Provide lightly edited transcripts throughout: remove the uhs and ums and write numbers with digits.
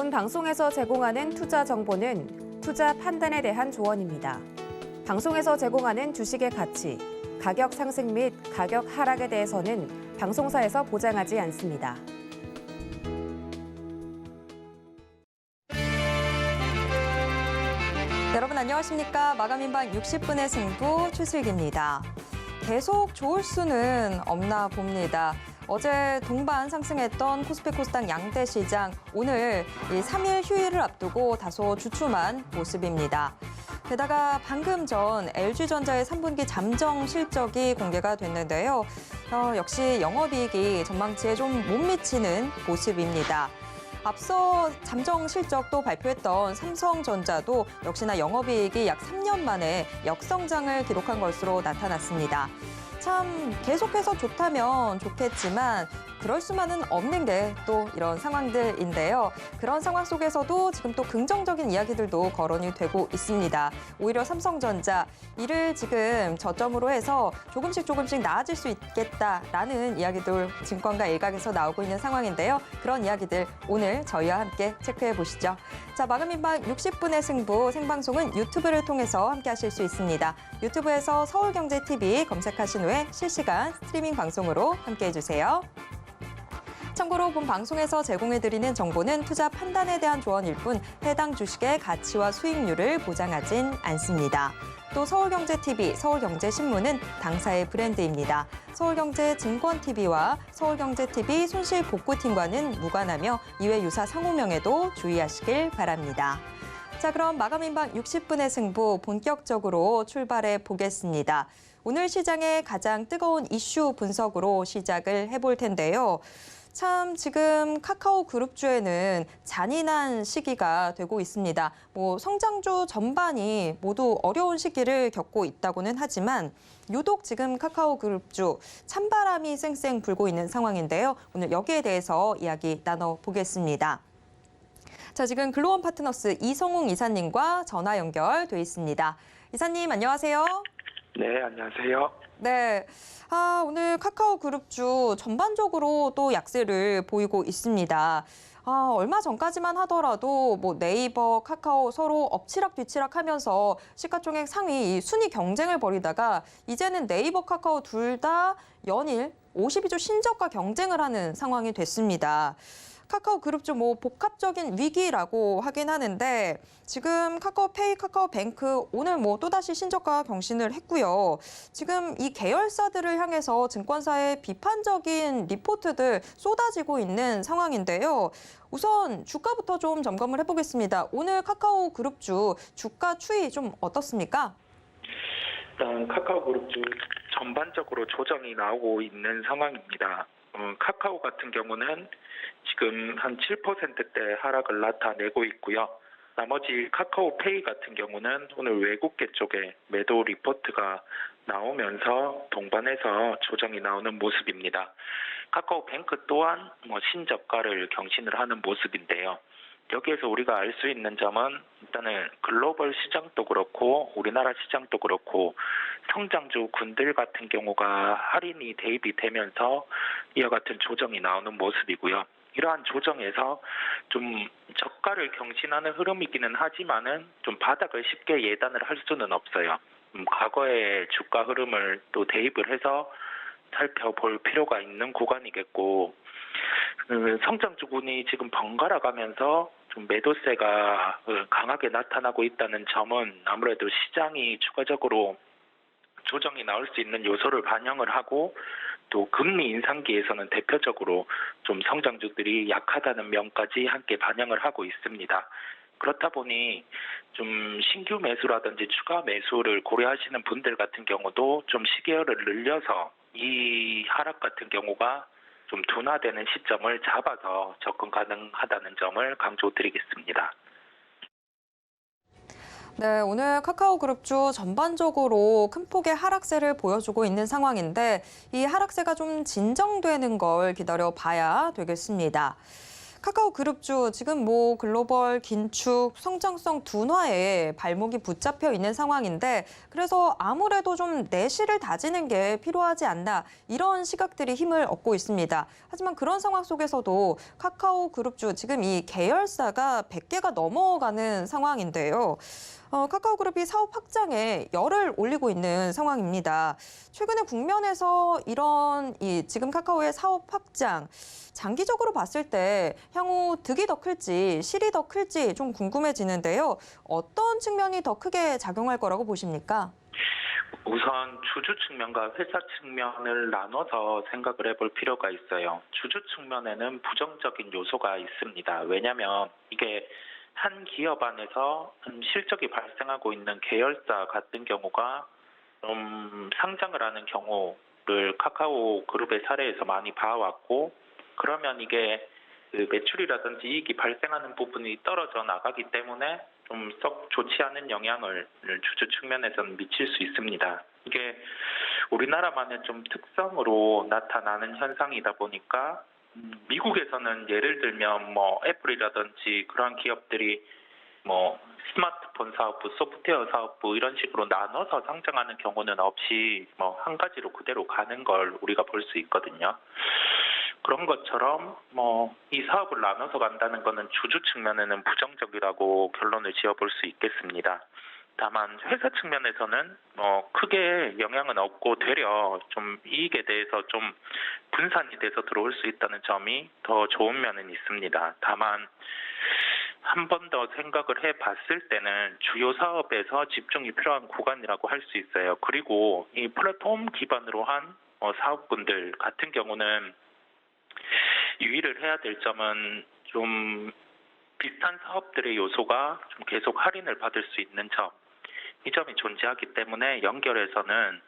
본 방송에서 제공하는 투자 정보는 투자 판단에 대한 조언입니다. 방송에서 제공하는 주식의 가치, 가격 상승 및 가격 하락에 대해서는 방송사에서 보장하지 않습니다. 여러분 안녕하십니까? 마감인방 60분의 승부 최슬기입니다. 계속 좋을 수는 없나 봅니다. 어제 동반 상승했던 코스피 코스닥 양대 시장 오늘 3일 휴일을 앞두고 다소 주춤한 모습입니다. 게다가 방금 전 LG전자의 3분기 잠정 실적이 공개가 됐는데요. 역시 영업이익이 전망치에 좀 못 미치는 모습입니다. 앞서 잠정 실적도 발표했던 삼성전자도 역시나 영업이익이 약 3년 만에 역성장을 기록한 것으로 나타났습니다. 참 계속해서 좋다면 좋겠지만 그럴 수만은 없는 게 또 이런 상황들인데요. 그런 상황 속에서도 지금 또 긍정적인 이야기들도 거론이 되고 있습니다. 오히려 삼성전자 이를 지금 저점으로 해서 조금씩 나아질 수 있겠다라는 이야기들 증권가 일각에서 나오고 있는 상황인데요. 그런 이야기들 오늘 저희와 함께 체크해 보시죠. 자, 마감인방 60분의 승부 생방송은 유튜브를 통해서 함께 하실 수 있습니다. 유튜브에서 서울경제TV 검색하신 후에 실시간 스트리밍 방송으로 함께 해주세요. 참고로 본 방송에서 제공해드리는 정보는 투자 판단에 대한 조언일 뿐 해당 주식의 가치와 수익률을 보장하진 않습니다. 또 서울경제TV, 서울경제신문은 당사의 브랜드입니다. 서울경제증권TV와 서울경제TV 손실복구팀과는 무관하며 이외 유사 상호명에도 주의하시길 바랍니다. 자, 그럼 마감인방 60분의 승부 본격적으로 출발해 보겠습니다. 오늘 시장의 가장 뜨거운 이슈 분석으로 시작을 해볼 텐데요. 참 지금 카카오 그룹주에는 잔인한 시기가 되고 있습니다. 성장주 전반이 모두 어려운 시기를 겪고 있다고는 하지만 유독 지금 카카오 그룹주 찬바람이 쌩쌩 불고 있는 상황인데요. 오늘 여기에 대해서 이야기 나눠보겠습니다. 자, 지금 글로원 파트너스 이성웅 이사님과 전화 연결돼 있습니다. 이사님 안녕하세요. 네, 안녕하세요. 네. 오늘 카카오 그룹주 전반적으로 또 약세를 보이고 있습니다. 얼마 전까지만 하더라도 네이버, 카카오 서로 엎치락뒤치락 하면서 시가총액 상위 순위 경쟁을 벌이다가 이제는 네이버, 카카오 둘 다 연일 52주 신저가 경쟁을 하는 상황이 됐습니다. 카카오 그룹주 복합적인 위기라고 하긴 하는데 지금 카카오페이, 카카오뱅크 오늘 또다시 신저가 경신을 했고요. 지금 이 계열사들을 향해서 증권사의 비판적인 리포트들 쏟아지고 있는 상황인데요. 우선 주가부터 좀 점검을 해보겠습니다. 오늘 카카오 그룹주 주가 추이 좀 어떻습니까? 일단 카카오 그룹주 전반적으로 조정이 나오고 있는 상황입니다. 카카오 같은 경우는 지금 한 7%대 하락을 나타내고 있고요. 나머지 카카오페이 같은 경우는 오늘 외국계 쪽에 매도 리포트가 나오면서 동반해서 조정이 나오는 모습입니다. 카카오뱅크 또한 신저가를 경신을 하는 모습인데요. 여기에서 우리가 알 수 있는 점은 일단은 글로벌 시장도 그렇고 우리나라 시장도 그렇고 성장주 군들 같은 경우가 할인이 대입이 되면서 이와 같은 조정이 나오는 모습이고요. 이러한 조정에서 좀 저가를 경신하는 흐름이기는 하지만은 좀 바닥을 쉽게 예단을 할 수는 없어요. 과거의 주가 흐름을 또 대입을 해서 살펴볼 필요가 있는 구간이겠고, 성장주군이 지금 번갈아 가면서 좀 매도세가 강하게 나타나고 있다는 점은 아무래도 시장이 추가적으로 조정이 나올 수 있는 요소를 반영을 하고 또 금리 인상기에서는 대표적으로 좀 성장주들이 약하다는 면까지 함께 반영을 하고 있습니다. 그렇다 보니 좀 신규 매수라든지 추가 매수를 고려하시는 분들 같은 경우도 좀 시계열을 늘려서 이 하락 같은 경우가 좀 둔화되는 시점을 잡아서 접근 가능하다는 점을 강조드리겠습니다. 네, 오늘 카카오 그룹주 전반적으로 큰 폭의 하락세를 보여주고 있는 상황인데 이 하락세가 좀 진정되는 걸 기다려 봐야 되겠습니다. 카카오 그룹주 지금 뭐 글로벌 긴축, 성장성 둔화에 발목이 붙잡혀 있는 상황인데 그래서 아무래도 좀 내실을 다지는 게 필요하지 않나 이런 시각들이 힘을 얻고 있습니다. 하지만 그런 상황 속에서도 카카오 그룹주 지금 이 계열사가 100개가 넘어가는 상황인데요. 카카오그룹이 사업 확장에 열을 올리고 있는 상황입니다. 최근에 국면에서 이런 지금 카카오의 사업 확장, 장기적으로 봤을 때 향후 득이 더 클지 실이 더 클지 좀 궁금해지는데요. 어떤 측면이 더 크게 작용할 거라고 보십니까? 우선 주주 측면과 회사 측면을 나눠서 생각을 해볼 필요가 있어요. 주주 측면에는 부정적인 요소가 있습니다. 왜냐하면 이게 한 기업 안에서 실적이 발생하고 있는 계열사 같은 경우가 상장을 하는 경우를 카카오 그룹의 사례에서 많이 봐왔고, 그러면 이게 그 매출이라든지 이익이 발생하는 부분이 떨어져 나가기 때문에 좀 썩 좋지 않은 영향을 주주 측면에서는 미칠 수 있습니다. 이게 우리나라만의 좀 특성으로 나타나는 현상이다 보니까 미국에서는 예를 들면 뭐 애플이라든지 그러한 기업들이 뭐 스마트폰 사업부, 소프트웨어 사업부 이런 식으로 나눠서 상장하는 경우는 없이 뭐 한 가지로 그대로 가는 걸 우리가 볼 수 있거든요. 그런 것처럼 뭐 이 사업을 나눠서 간다는 것은 주주 측면에는 부정적이라고 결론을 지어볼 수 있겠습니다. 다만 회사 측면에서는 크게 영향은 없고 되려 좀 이익에 대해서 좀 분산이 돼서 들어올 수 있다는 점이 더 좋은 면은 있습니다. 다만 한 번 더 생각을 해봤을 때는 주요 사업에서 집중이 필요한 구간이라고 할 수 있어요. 그리고 이 플랫폼 기반으로 한 사업군들 같은 경우는 유의를 해야 될 점은 좀 비슷한 사업들의 요소가 좀 계속 할인을 받을 수 있는 점, 이 점이 존재하기 때문에 연결해서는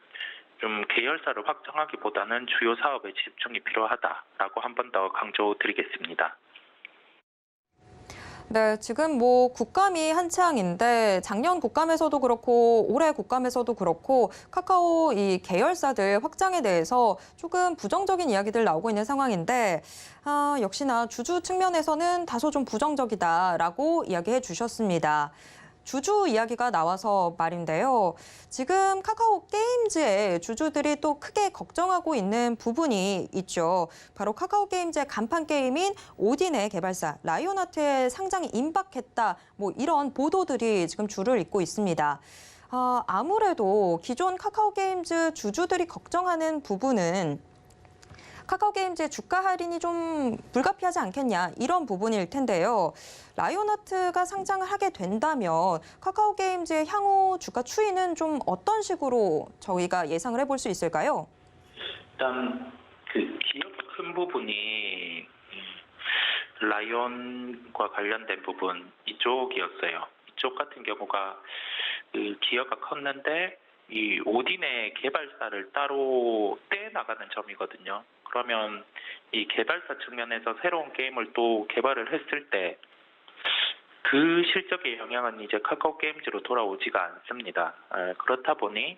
좀 계열사를 확장하기보다는 주요 사업에 집중이 필요하다라고 한 번 더 강조드리겠습니다. 네, 지금 뭐 국감이 한창인데 작년 국감에서도 그렇고 올해 국감에서도 그렇고 카카오 이 계열사들 확장에 대해서 조금 부정적인 이야기들 나오고 있는 상황인데 역시나 주주 측면에서는 다소 좀 부정적이다라고 이야기해 주셨습니다. 주주 이야기가 나와서 말인데요. 지금 카카오 게임즈의 주주들이 또 크게 걱정하고 있는 부분이 있죠. 바로 카카오 게임즈의 간판 게임인 오딘의 개발사 라이온하트의 상장이 임박했다. 뭐 이런 보도들이 지금 줄을 잇고 있습니다. 아무래도 기존 카카오 게임즈 주주들이 걱정하는 부분은 카카오 게임즈의 주가 할인이 좀 불가피하지 않겠냐 이런 부분일 텐데요. 라이온하트가 상장을 하게 된다면 카카오 게임즈의 향후 주가 추이는 좀 어떤 식으로 저희가 예상을 해볼 수 있을까요? 일단 그 기업 큰 부분이 라이온과 관련된 부분 이쪽이었어요. 이쪽 같은 경우가 그 기여가 컸는데 이 오딘의 개발사를 따로 떼나가는 점이거든요. 그러면 이 개발사 측면에서 새로운 게임을 또 개발을 했을 때 그 실적의 영향은 이제 카카오 게임즈로 돌아오지가 않습니다. 그렇다 보니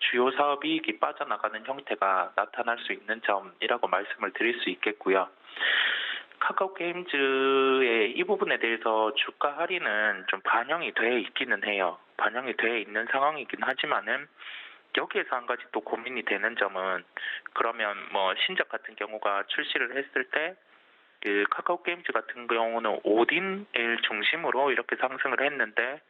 주요 사업 이익이 빠져나가는 형태가 나타날 수 있는 점이라고 말씀을 드릴 수 있겠고요. 카카오 게임즈의 이 부분에 대해서 주가 할인은 좀 반영이 돼 있기는 해요. 반영이 돼 있는 상황이긴 하지만은 여기에서 한 가지 또 고민이 되는 점은 그러면 뭐 신작 같은 경우가 출시를 했을 때 그 카카오 게임즈 같은 경우는 오딘을 중심으로 이렇게 상승을 했는데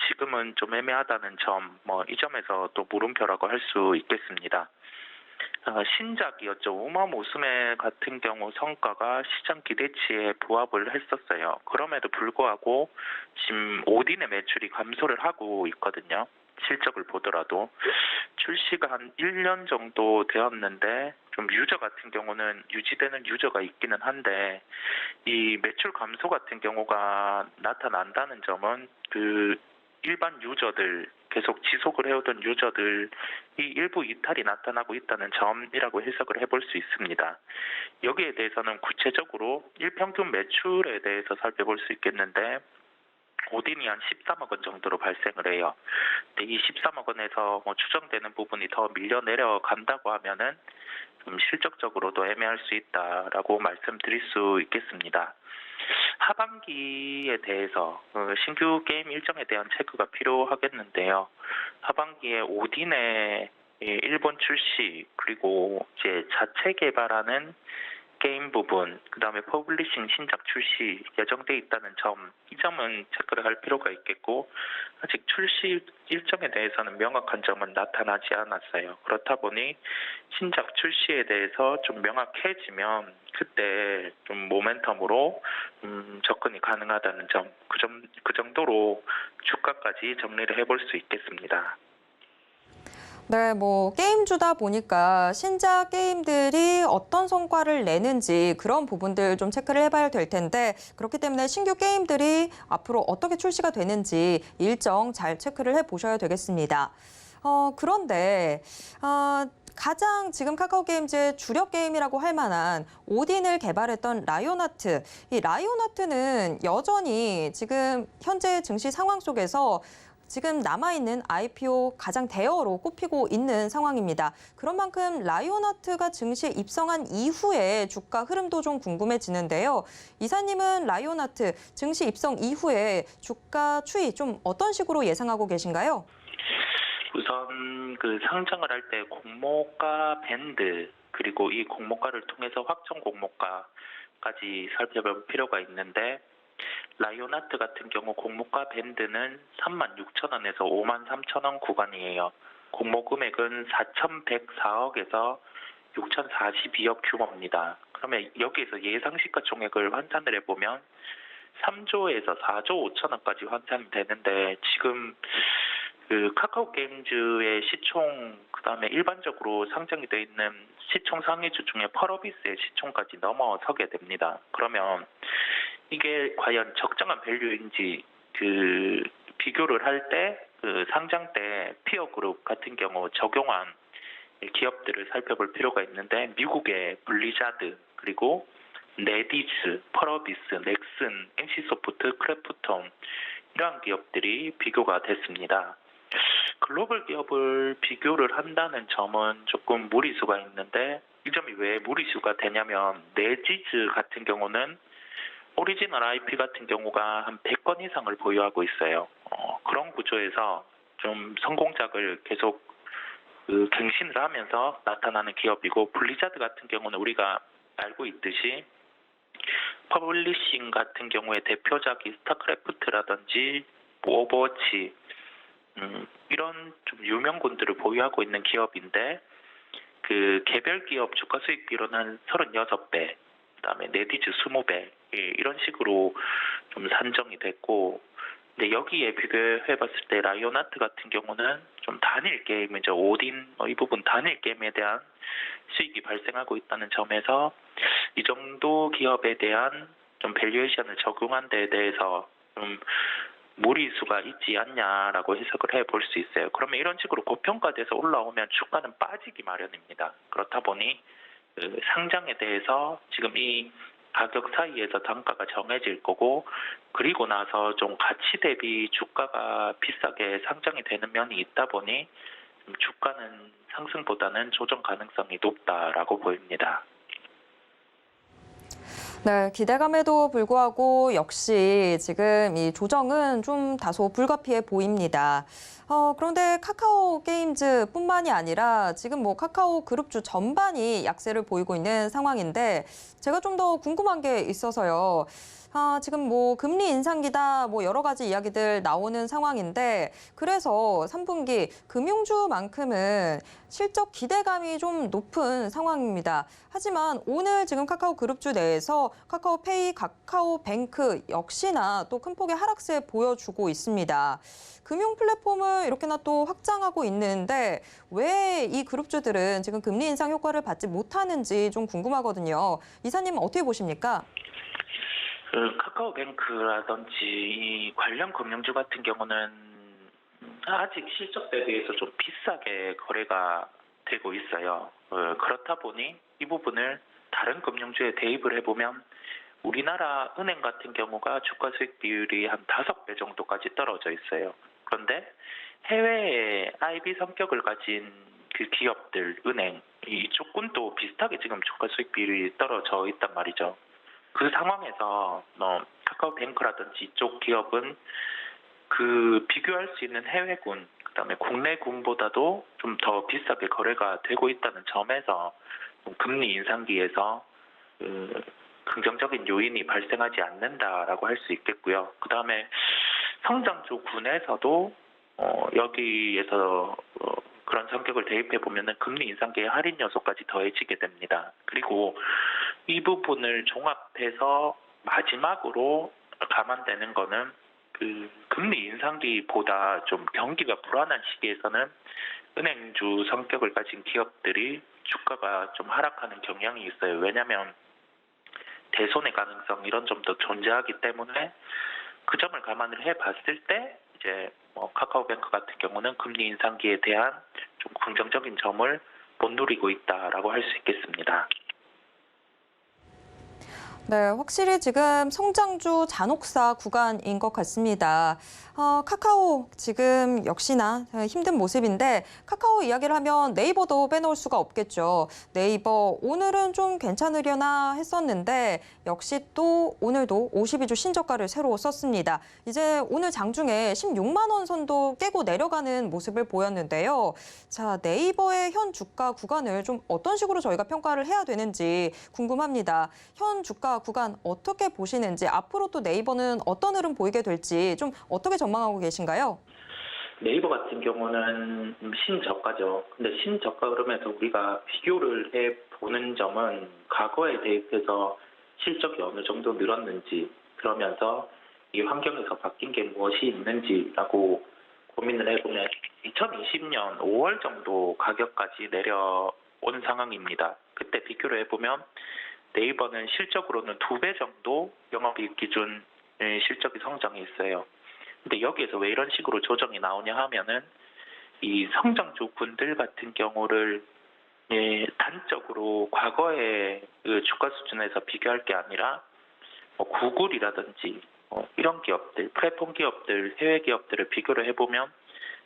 지금은 좀 애매하다는 점, 뭐 이 점에서 또 물음표라고 할 수 있겠습니다. 신작이었죠. 우마무스메 같은 경우 성과가 시장 기대치에 부합을 했었어요. 그럼에도 불구하고 지금 오딘의 매출이 감소를 하고 있거든요. 실적을 보더라도 출시가 한 1년 정도 되었는데 좀 유저 같은 경우는 유지되는 유저가 있기는 한데 이 매출 감소 같은 경우가 나타난다는 점은 그 일반 유저들 계속 지속을 해오던 유저들이 일부 이탈이 나타나고 있다는 점이라고 해석을 해볼 수 있습니다. 여기에 대해서는 구체적으로 일평균 매출에 대해서 살펴볼 수 있겠는데 오딘이 한 13억 원 정도로 발생을 해요. 근데 이 13억 원에서 뭐 추정되는 부분이 더 밀려 내려간다고 하면은 좀 실적적으로도 애매할 수 있다라고 말씀드릴 수 있겠습니다. 하반기에 대해서 신규 게임 일정에 대한 체크가 필요하겠는데요. 하반기에 오딘의 일본 출시 그리고 이제 자체 개발하는 게임 부분, 그다음에 퍼블리싱 신작 출시 예정돼 있다는 점, 이 점은 체크를 할 필요가 있겠고 아직 출시 일정에 대해서는 명확한 점은 나타나지 않았어요. 그렇다 보니 신작 출시에 대해서 좀 명확해지면 그때 좀 모멘텀으로 접근이 가능하다는 점, 그 정도로 주가까지 정리를 해볼 수 있겠습니다. 네, 뭐 게임주다 보니까 신작 게임들이 어떤 성과를 내는지 그런 부분들 좀 체크를 해봐야 될 텐데 그렇기 때문에 신규 게임들이 앞으로 어떻게 출시가 되는지 일정 잘 체크를 해보셔야 되겠습니다. 그런데 가장 지금 카카오게임즈의 주력 게임이라고 할 만한 오딘을 개발했던 라이온하트. 이 라이온하트는 여전히 지금 현재 증시 상황 속에서 지금 남아있는 IPO 가장 대어로 꼽히고 있는 상황입니다. 그런 만큼 라이온하트가 증시에 입성한 이후에 주가 흐름도 좀 궁금해지는데요. 이사님은 라이온하트 증시 입성 이후에 주가 추이 좀 어떤 식으로 예상하고 계신가요? 우선 그 상장을 할 때 공모가 밴드 그리고 이 공모가를 통해서 확정 공모가까지 살펴볼 필요가 있는데 라이온하트 같은 경우 공모가 밴드는 36,000원에서 53,000원 구간이에요. 공모 금액은 4,104억에서 6,042억 규모입니다. 그러면 여기에서 예상 시가총액을 환산을 해보면 3조에서 4조 5천억까지 환산이 되는데 지금 그 카카오게임즈의 시총 그다음에 일반적으로 상장이 돼 있는 시총 상위주 중에 펄어비스의 시총까지 넘어서게 됩니다. 그러면 이게 과연 적정한 밸류인지 그 비교를 할 때 그 상장 때 피어 그룹 같은 경우 적용한 기업들을 살펴볼 필요가 있는데 미국의 블리자드 그리고 네디즈, 펄어비스, 넥슨, NC소프트, 크래프톤 이러한 기업들이 비교가 됐습니다. 글로벌 기업을 비교를 한다는 점은 조금 무리수가 있는데 이 점이 왜 무리수가 되냐면 네디즈 같은 경우는 오리지널 IP 같은 경우가 한 100건 이상을 보유하고 있어요. 그런 구조에서 좀 성공작을 계속 갱신을 하면서 나타나는 기업이고 블리자드 같은 경우는 우리가 알고 있듯이 퍼블리싱 같은 경우에 대표작이 스타크래프트라든지 오버워치 이런 좀 유명군들을 보유하고 있는 기업인데 그 개별 기업 주가 수익 비율은 36배, 그다음에 네디즈 20배 이런 식으로 좀 산정이 됐고, 근데 여기에 비교해봤을 때 라이온하트 같은 경우는 좀 단일 게임이죠. 오딘 이 부분 단일 게임에 대한 수익이 발생하고 있다는 점에서 이 정도 기업에 대한 좀 밸류에이션을 적용한 데에 대해서 좀 무리수가 있지 않냐라고 해석을 해볼 수 있어요. 그러면 이런 식으로 고평가돼서 올라오면 주가는 빠지기 마련입니다. 그렇다 보니 상장에 대해서 지금 이 가격 사이에서 단가가 정해질 거고 그리고 나서 좀 가치 대비 주가가 비싸게 상장이 되는 면이 있다 보니 주가는 상승보다는 조정 가능성이 높다라고 보입니다. 네, 기대감에도 불구하고 역시 지금 이 조정은 좀 다소 불가피해 보입니다. 그런데 카카오 게임즈뿐만이 아니라 지금 뭐 카카오 그룹주 전반이 약세를 보이고 있는 상황인데 제가 좀 더 궁금한 게 있어서요. 지금 뭐 금리 인상기다 뭐 여러 가지 이야기들 나오는 상황인데 그래서 3분기 금융주만큼은 실적 기대감이 좀 높은 상황입니다. 하지만 오늘 지금 카카오 그룹주 내에서 카카오페이, 카카오뱅크 역시나 또 큰 폭의 하락세 보여주고 있습니다. 금융 플랫폼을 이렇게나 또 확장하고 있는데 왜 이 그룹주들은 지금 금리 인상 효과를 받지 못하는지 좀 궁금하거든요. 이사님은 어떻게 보십니까? 카카오뱅크라든지 이 관련 금융주 같은 경우는 아직 실적 대비해서 좀 비싸게 거래가 되고 있어요. 그렇다 보니 이 부분을 다른 금융주에 대입을 해보면 우리나라 은행 같은 경우가 주가 수익 비율이 한 5배 정도까지 떨어져 있어요. 그런데 해외의 IB 성격을 가진 그 기업들, 은행, 이쪽은 비슷하게 지금 주가 수익 비율이 떨어져 있단 말이죠. 그 상황에서 카카오뱅크라든지 이쪽 기업은 비교할 수 있는 해외군, 그다음에 국내군보다도 좀 더 비싸게 거래가 되고 있다는 점에서 금리 인상기에서 긍정적인 요인이 발생하지 않는다라고 할 수 있겠고요. 그다음에 성장주군에서도 여기에서 그런 성격을 대입해 보면은 금리 인상기의 할인 요소까지 더해지게 됩니다. 그리고 이 부분을 종합해서 마지막으로 감안되는 거는 금리 인상기보다 좀 경기가 불안한 시기에서는 은행주 성격을 가진 기업들이 주가가 좀 하락하는 경향이 있어요. 왜냐하면 대손의 가능성 이런 점도 존재하기 때문에 그 점을 감안을 해봤을 때 이제 카카오뱅크 같은 경우는 금리 인상기에 대한 좀 긍정적인 점을 못 누리고 있다라고 할 수 있겠습니다. 네, 확실히 지금 성장주 잔혹사 구간인 것 같습니다. 카카오 지금 역시나 힘든 모습인데 카카오 이야기를 하면 네이버도 빼놓을 수가 없겠죠. 네이버 오늘은 좀 괜찮으려나 했었는데 역시 또 오늘도 52주 신저가를 새로 썼습니다. 이제 오늘 장중에 16만 원 선도 깨고 내려가는 모습을 보였는데요. 자, 네이버의 현 주가 구간을 좀 어떤 식으로 저희가 평가를 해야 되는지 궁금합니다. 현 주가 구간 어떻게 보시는지 앞으로 또 네이버는 어떤 흐름 보이게 될지 좀 어떻게 전망하고 계신가요? 네이버 같은 경우는 신저가죠. 근데 신저가 흐름에서 우리가 비교를 해보는 점은 과거에 대입해서 실적이 어느 정도 늘었는지, 그러면서 이 환경에서 바뀐 게 무엇이 있는지라고 고민을 해보면 2020년 5월 정도 가격까지 내려온 상황입니다. 그때 비교를 해보면 네이버는 실적으로는 2배 정도 영업이익 기준 실적이 성장했어요. 근데 여기에서 왜 이런 식으로 조정이 나오냐 하면은 이 성장주군들 같은 경우를 단적으로 과거의 그 주가 수준에서 비교할 게 아니라 구글이라든지 이런 기업들, 플랫폼 기업들, 해외 기업들을 비교를 해보면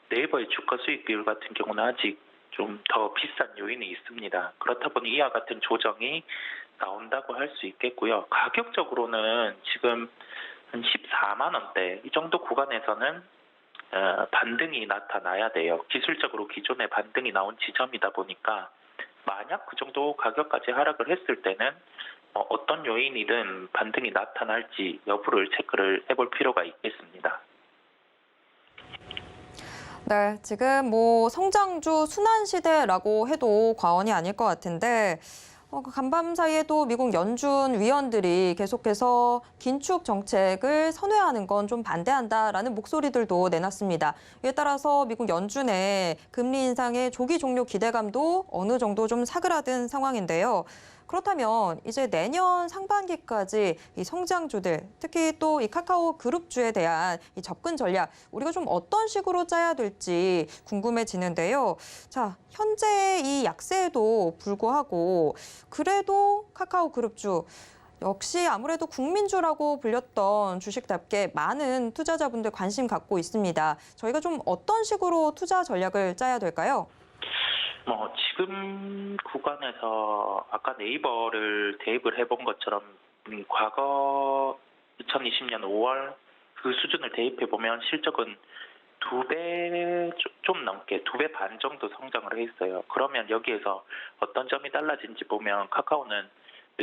네이버의 주가 수익 비율 같은 경우는 아직 좀 더 비싼 요인이 있습니다. 그렇다 보니 이와 같은 조정이 나온다고 할 수 있겠고요. 가격적으로는 지금 한 14만 원대 이 정도 구간에서는 반등이 나타나야 돼요. 기술적으로 기존에 반등이 나온 지점이다 보니까 만약 그 정도 가격까지 하락을 했을 때는 어떤 요인이든 반등이 나타날지 여부를 체크를 해볼 필요가 있겠습니다. 네, 지금 성장주 순환 시대라고 해도 과언이 아닐 것 같은데 간밤 사이에도 미국 연준 위원들이 계속해서 긴축 정책을 선회하는 건 좀 반대한다라는 목소리들도 내놨습니다. 이에 따라서 미국 연준의 금리 인상의 조기 종료 기대감도 어느 정도 좀 사그라든 상황인데요. 그렇다면 이제 내년 상반기까지 이 성장주들, 특히 또 이 카카오 그룹주에 대한 이 접근 전략, 우리가 좀 어떤 식으로 짜야 될지 궁금해지는데요. 자, 현재 이 약세에도 불구하고 그래도 카카오 그룹주 역시 아무래도 국민주라고 불렸던 주식답게 많은 투자자분들 관심 갖고 있습니다. 저희가 좀 어떤 식으로 투자 전략을 짜야 될까요? 지금 구간에서 아까 네이버를 대입을 해본 것처럼 과거 2020년 5월 그 수준을 대입해보면 실적은 2배 좀 넘게 2배 반 정도 성장을 했어요. 그러면 여기에서 어떤 점이 달라진지 보면 카카오는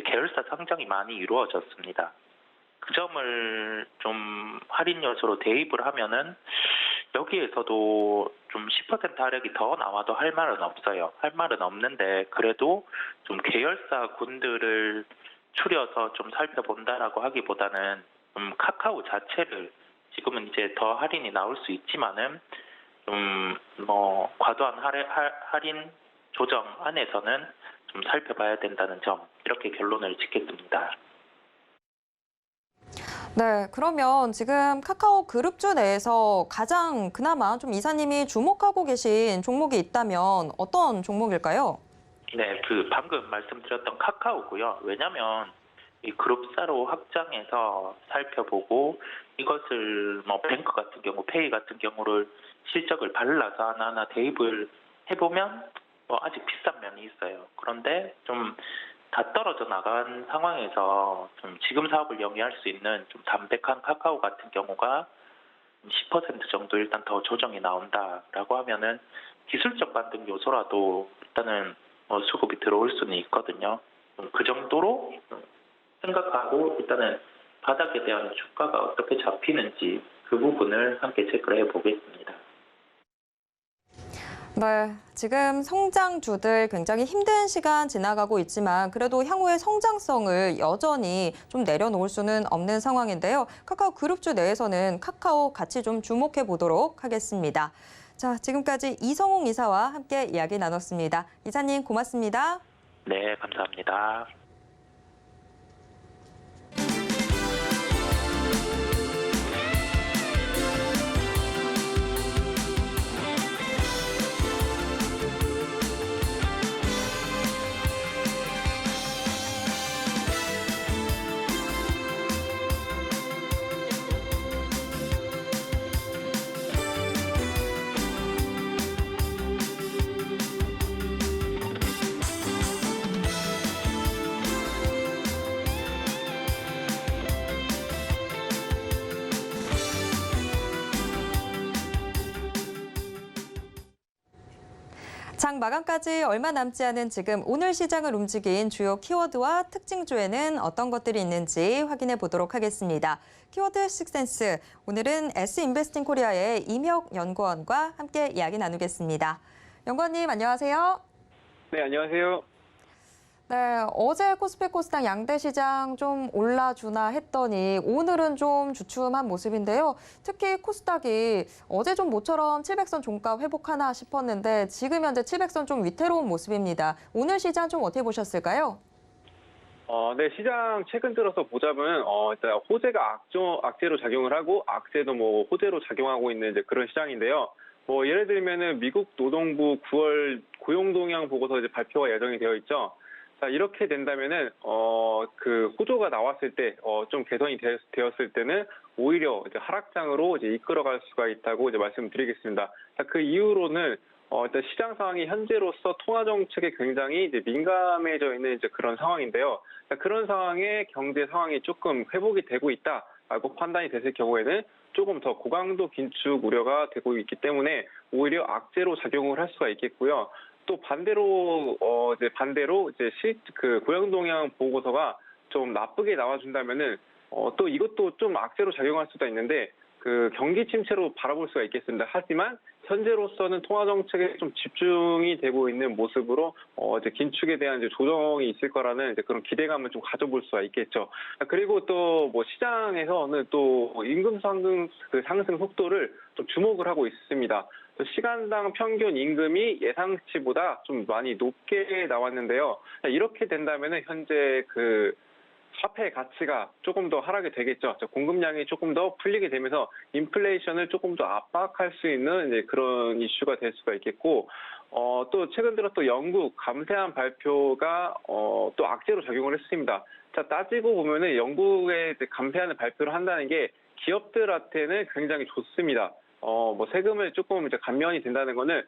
계열사 상장이 많이 이루어졌습니다. 그 점을 좀 할인 요소로 대입을 하면은 여기에서도 좀 10% 하락이 더 나와도 할 말은 없어요. 할 말은 없는데 그래도 좀 계열사 군들을 추려서 좀 살펴본다라고 하기보다는 카카오 자체를 지금은 이제 더 할인이 나올 수 있지만은 좀 과도한 할인 조정 안에서는 좀 살펴봐야 된다는 점, 이렇게 결론을 짓겠습니다. 네, 그러면 지금 카카오 그룹주 내에서 가장 그나마 좀 이사님이 주목하고 계신 종목이 있다면 어떤 종목일까요? 네, 방금 말씀드렸던 카카오고요. 왜냐하면 이 그룹사로 확장해서 살펴보고 이것을 뱅크 같은 경우, 페이 같은 경우를 실적을 발라서 하나하나 대입을 해보면 아직 비싼 면이 있어요. 그런데 좀 다 떨어져 나간 상황에서 좀 지금 사업을 영위할 수 있는 좀 담백한 카카오 같은 경우가 10% 정도 일단 더 조정이 나온다라고 하면은 기술적 반등 요소라도 일단은 수급이 들어올 수는 있거든요. 그 정도로 생각하고 일단은 바닥에 대한 주가가 어떻게 잡히는지 그 부분을 함께 체크를 해보겠습니다. 네, 지금 성장주들 굉장히 힘든 시간 지나가고 있지만 그래도 향후의 성장성을 여전히 좀 내려놓을 수는 없는 상황인데요. 카카오 그룹주 내에서는 카카오 같이 좀 주목해 보도록 하겠습니다. 자, 지금까지 이성웅 이사와 함께 이야기 나눴습니다. 이사님 고맙습니다. 네, 감사합니다. 장 마감까지 얼마 남지 않은 지금 오늘 시장을 움직인 주요 키워드와 특징주에는 어떤 것들이 있는지 확인해 보도록 하겠습니다. 키워드 식센스, 오늘은 S인베스팅 코리아의 임혁 연구원과 함께 이야기 나누겠습니다. 연구원님 안녕하세요. 네, 안녕하세요. 네, 어제 코스피 코스닥 양대 시장 좀 올라주나 했더니 오늘은 좀 주춤한 모습인데요. 특히 코스닥이 어제 좀 모처럼 700선 종가 회복하나 싶었는데 지금 현재 700선 좀 위태로운 모습입니다. 오늘 시장 좀 어떻게 보셨을까요? 네, 시장 최근 들어서 보자면 일단 호재가 악재로 작용을 하고 악재도 뭐 호재로 작용하고 있는 이제 그런 시장인데요. 뭐 예를 들면은 미국 노동부 9월 고용 동향 보고서 이제 발표가 예정이 되어 있죠. 자, 이렇게 된다면은 그 호조가 나왔을 때 좀 개선이 되었을 때는 오히려 이제 하락장으로 이제 이끌어갈 수가 있다고 이제 말씀드리겠습니다. 자, 그 이유로는 일단 시장 상황이 현재로서 통화 정책에 굉장히 이제 민감해져 있는 이제 그런 상황인데요. 자, 그런 상황에 경제 상황이 조금 회복이 되고 있다라고 판단이 됐을 경우에는 조금 더 고강도 긴축 우려가 되고 있기 때문에 오히려 악재로 작용을 할 수가 있겠고요. 또 반대로 그 고용 동향 보고서가 좀 나쁘게 나와준다면은 또 이것도 좀 악재로 작용할 수도 있는데 그 경기 침체로 바라볼 수가 있겠습니다. 하지만 현재로서는 통화 정책에 좀 집중이 되고 있는 모습으로 이제 긴축에 대한 이제 조정이 있을 거라는 이제 그런 기대감을 좀 가져볼 수가 있겠죠. 그리고 또 뭐 시장에서는 또 임금 상승 속도를 좀 주목을 하고 있습니다. 시간당 평균 임금이 예상치보다 좀 많이 높게 나왔는데요. 이렇게 된다면은 현재 그 화폐 가치가 조금 더 하락이 되겠죠. 공급량이 조금 더 풀리게 되면서 인플레이션을 조금 더 압박할 수 있는 이제 그런 이슈가 될 수가 있겠고, 또 최근 들어 또 영국 감세안 발표가 또 악재로 작용을 했습니다. 자, 따지고 보면은 영국의 감세안을 발표를 한다는 게 기업들한테는 굉장히 좋습니다. 뭐 세금을 조금 이제 감면이 된다는 거는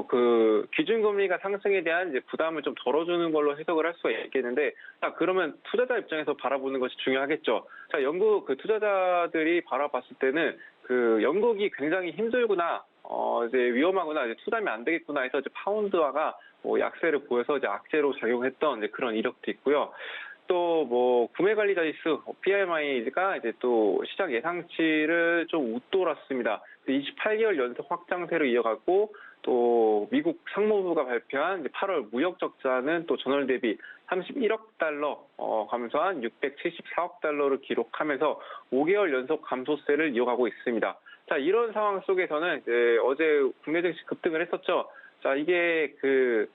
그 기준금리가 상승에 대한 이제 부담을 좀 덜어주는 걸로 해석을 할 수가 있겠는데, 자, 그러면 투자자 입장에서 바라보는 것이 중요하겠죠. 자, 영국 그 투자자들이 바라봤을 때는 그 영국이 굉장히 힘들구나, 이제 위험하구나, 이제 투자하면 안 되겠구나 해서 이제 파운드화가 뭐 약세를 보여서 이제 악재로 작용했던 이제 그런 이력도 있고요. 또 뭐 구매 관리 지수 PMI가 이제 또 시장 예상치를 좀 웃돌았습니다. 28개월 연속 확장세로 이어갔고, 또 미국 상무부가 발표한 8월 무역 적자는 또 전월 대비 31억 달러 감소한 674억 달러를 기록하면서 5개월 연속 감소세를 이어가고 있습니다. 자, 이런 상황 속에서는 이제 어제 국내 증시 급등을 했었죠. 자, 이게 그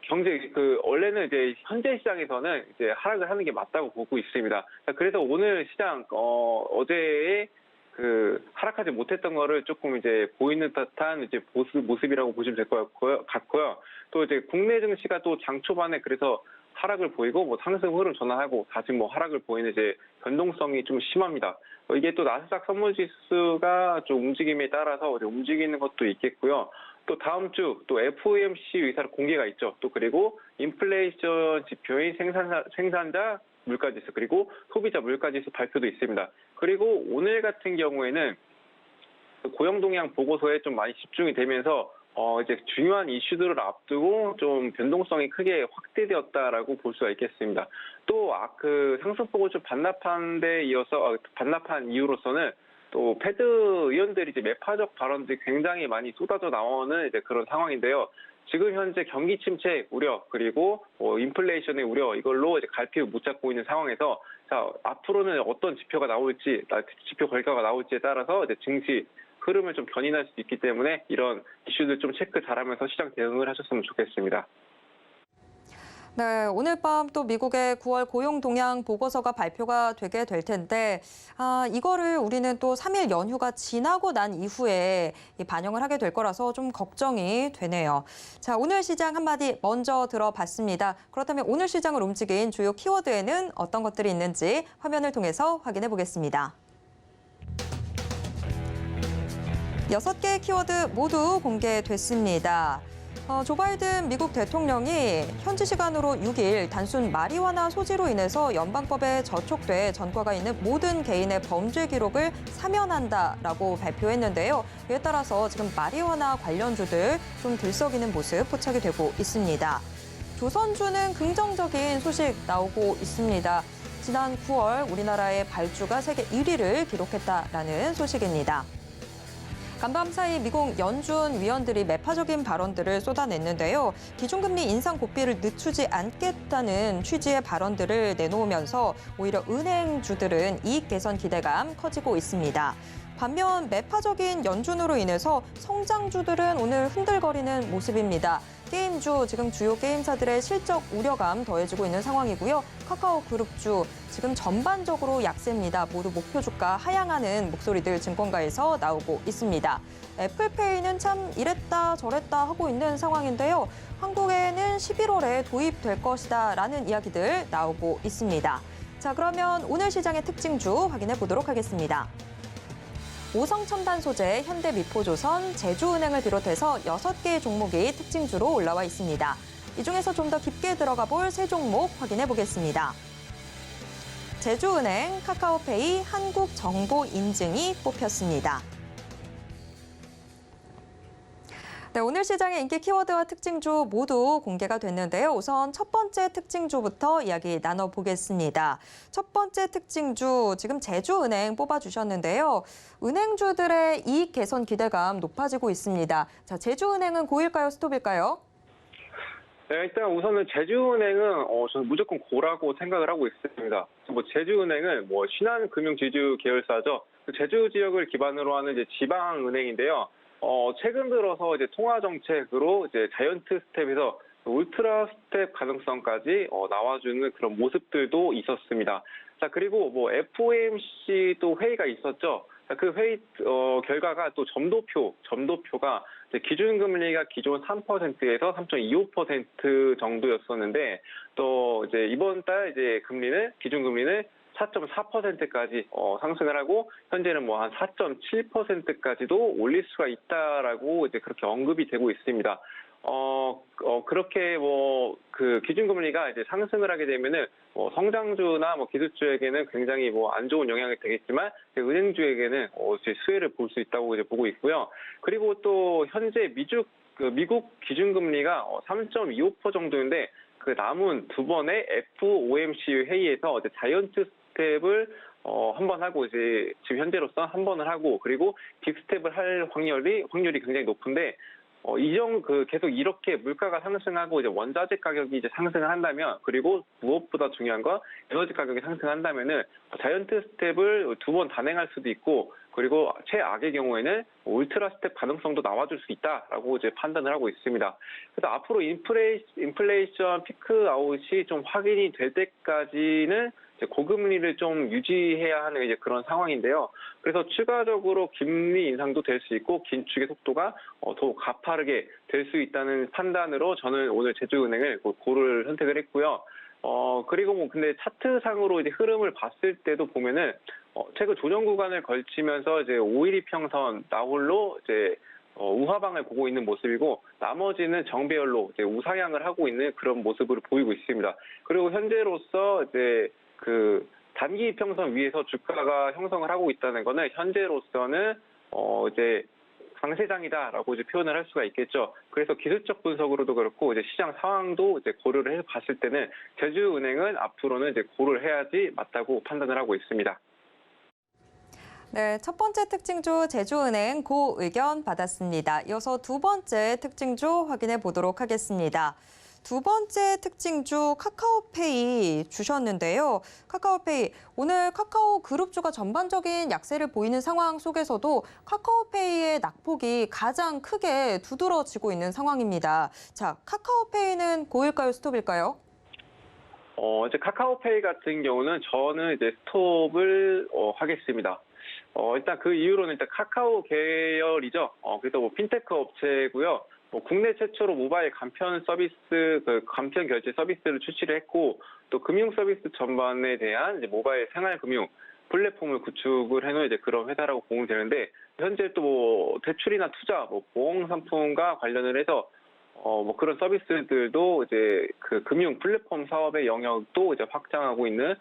경제 원래는 이제 현재 시장에서는 이제 하락을 하는 게 맞다고 보고 있습니다. 자, 그래서 오늘 시장 어제의 그 하락하지 못했던 거를 조금 이제 보이는 듯한 이제 모습이라고 보시면 될 것 같고요. 또 이제 국내 증시가 또 장 초반에 그래서 하락을 보이고 뭐 상승 흐름 전환하고 다시 뭐 하락을 보이는 이제 변동성이 좀 심합니다. 이게 또 나스닥 선물 지수가 좀 움직임에 따라서 이제 움직이는 것도 있겠고요. 또 다음 주 또 FOMC 의사 공개가 있죠. 또 그리고 인플레이션 지표인 생산자 물가지수 그리고 소비자 물가지수 발표도 있습니다. 그리고 오늘 같은 경우에는 고용 동향 보고서에 좀 많이 집중이 되면서 이제 중요한 이슈들을 앞두고 좀 변동성이 크게 확대되었다라고 볼 수가 있겠습니다. 또 그 상승폭을 좀 반납한 데 이어서 반납한 이유로서는 또 패드 의원들이 이제 매파적 발언들이 굉장히 많이 쏟아져 나오는 이제 그런 상황인데요. 지금 현재 경기 침체 우려 그리고 인플레이션의 우려 이걸로 이제 갈피를 못 잡고 있는 상황에서 자 앞으로는 어떤 지표가 나올지 지표 결과가 나올지에 따라서 이제 증시 흐름을 좀 견인할 수 있기 때문에 이런 이슈들 좀 체크 잘하면서 시장 대응을 하셨으면 좋겠습니다. 네, 오늘 밤 또 미국의 9월 고용 동향 보고서가 발표가 되게 될 텐데, 이거를 우리는 또 3일 연휴가 지나고 난 이후에 반영을 하게 될 거라서 좀 걱정이 되네요. 자, 오늘 시장 한마디 먼저 들어봤습니다. 그렇다면 오늘 시장을 움직인 주요 키워드에는 어떤 것들이 있는지 화면을 통해서 확인해 보겠습니다. 6개의 키워드 모두 공개됐습니다. 조 바이든 미국 대통령이 현지 시간으로 6일 단순 마리화나 소지로 인해서 연방법에 저촉돼 전과가 있는 모든 개인의 범죄 기록을 사면한다라고 발표했는데요. 이에 따라서 지금 마리화나 관련주들 좀 들썩이는 모습 포착이 되고 있습니다. 조선주는 긍정적인 소식 나오고 있습니다. 지난 9월 우리나라의 발주가 세계 1위를 기록했다라는 소식입니다. 간밤 사이 미국 연준 위원들이 매파적인 발언들을 쏟아냈는데요. 기준금리 인상 고삐를 늦추지 않겠다는 취지의 발언들을 내놓으면서 오히려 은행주들은 이익 개선 기대감 커지고 있습니다. 반면 매파적인 연준으로 인해서 성장주들은 오늘 흔들거리는 모습입니다. 게임주, 지금 주요 게임사들의 실적 우려감 더해지고 있는 상황이고요. 카카오 그룹주, 지금 전반적으로 약세입니다. 모두 목표 주가 하향하는 목소리들 증권가에서 나오고 있습니다. 애플페이는 참 이랬다 저랬다 하고 있는 상황인데요. 한국에는 11월에 도입될 것이다라는 이야기들 나오고 있습니다. 자, 그러면 오늘 시장의 특징주 확인해 보도록 하겠습니다. 오성첨단 소재, 현대미포조선, 제주은행을 비롯해서 6개의 종목이 특징주로 올라와 있습니다. 이 중에서 좀 더 깊게 들어가 볼 세 종목 확인해 보겠습니다. 제주은행, 카카오페이, 한국정보인증이 뽑혔습니다. 네, 오늘 시장의 인기 키워드와 특징주 모두 공개가 됐는데요. 우선 첫 번째 특징주부터 이야기 나눠보겠습니다. 첫 번째 특징주, 지금 제주은행 뽑아주셨는데요. 은행주들의 이익 개선 기대감 높아지고 있습니다. 자, 제주은행은 고일까요, 스톱일까요? 네, 일단 우선은 제주은행은 저는 무조건 고라고 생각을 하고 있습니다. 제주은행은 신한금융지주 계열사죠. 제주 지역을 기반으로 하는 이제 지방은행인데요. 최근 들어서 이제 통화 정책으로 이제 자이언트 스텝에서 울트라 스텝 가능성까지 나와주는 그런 모습들도 있었습니다. 자, 그리고 FOMC 또 회의가 있었죠. 그 회의 결과가 또 점도표가 이제 기준금리가 기존 3%에서 3.25% 정도였었는데 또 이제 이번 달 이제 기준금리는 4.4%까지 상승을 하고 현재는 한 4.7%까지도 올릴 수가 있다라고 이제 그렇게 언급이 되고 있습니다. 그렇게 그 기준금리가 이제 상승을 하게 되면은 성장주나 기술주에게는 굉장히 안 좋은 영향이 되겠지만 은행주에게는 이제 수혜를 볼 수 있다고 이제 보고 있고요. 그리고 또 현재 미국 기준금리가 3.25% 정도인데 그 남은 두 번의 FOMC 회의에서 이제 자이언트 스텝을 한 번 하고 이제 지금 현재로서 한 번을 하고 그리고 빅스텝을 할 확률이 굉장히 높은데 계속 이렇게 물가가 상승하고 이제 원자재 가격이 이제 상승을 한다면 그리고 무엇보다 중요한 건 에너지 가격이 상승한다면은 자이언트 스텝을 두 번 단행할 수도 있고 그리고 최악의 경우에는 울트라 스텝 가능성도 나와줄 수 있다라고 이제 판단을 하고 있습니다. 그래서 앞으로 인플레이션 피크 아웃이 좀 확인이 될 때까지는 이제 고금리를 좀 유지해야 하는 이제 그런 상황인데요. 그래서 추가적으로 김리 인상도 될 수 있고 긴축의 속도가 더욱 가파르게 될 수 있다는 판단으로 저는 오늘 제주은행을 고를 선택을 했고요. 그리고 근데 차트상으로 이제 흐름을 봤을 때도 보면은 최근 조정 구간을 걸치면서 이제 5일 이평선 나홀로 이제 우하방을 보고 있는 모습이고 나머지는 정배열로 이제 우상향을 하고 있는 그런 모습을 보이고 있습니다. 그리고 현재로서 이제 그 단기 이평선 위에서 주가가 형성을 하고 있다는 거는 현재로서는 이제 강세장이다라고 이제 표현을 할 수가 있겠죠. 그래서 기술적 분석으로도 그렇고 이제 시장 상황도 이제 고려를 해 봤을 때는 제주은행은 앞으로는 이제 고를 해야지 맞다고 판단을 하고 있습니다. 네, 첫 번째 특징주 제주은행 고 의견 받았습니다. 이어서 두 번째 특징주 확인해 보도록 하겠습니다. 두 번째 특징주 카카오페이 주셨는데요. 카카오페이, 오늘 카카오 그룹주가 전반적인 약세를 보이는 상황 속에서도 카카오페이의 낙폭이 가장 크게 두드러지고 있는 상황입니다. 자, 카카오페이는 고일까요, 스톱일까요? 이제 카카오페이 같은 경우는 저는 이제 스톱을 하겠습니다. 일단 그 이유로는 일단 카카오 계열이죠. 그래서 뭐 핀테크 업체고요. 국내 최초로 모바일 간편 서비스, 간편 결제 서비스를 출시를 했고, 또 금융 서비스 전반에 대한 이제 모바일 생활 금융 플랫폼을 구축을 해놓은 이제 그런 회사라고 보면 되는데, 현재 또 뭐 대출이나 투자, 뭐 보험 상품과 관련을 해서 뭐 그런 서비스들도 이제 그 금융 플랫폼 사업의 영역도 이제 확장하고 있는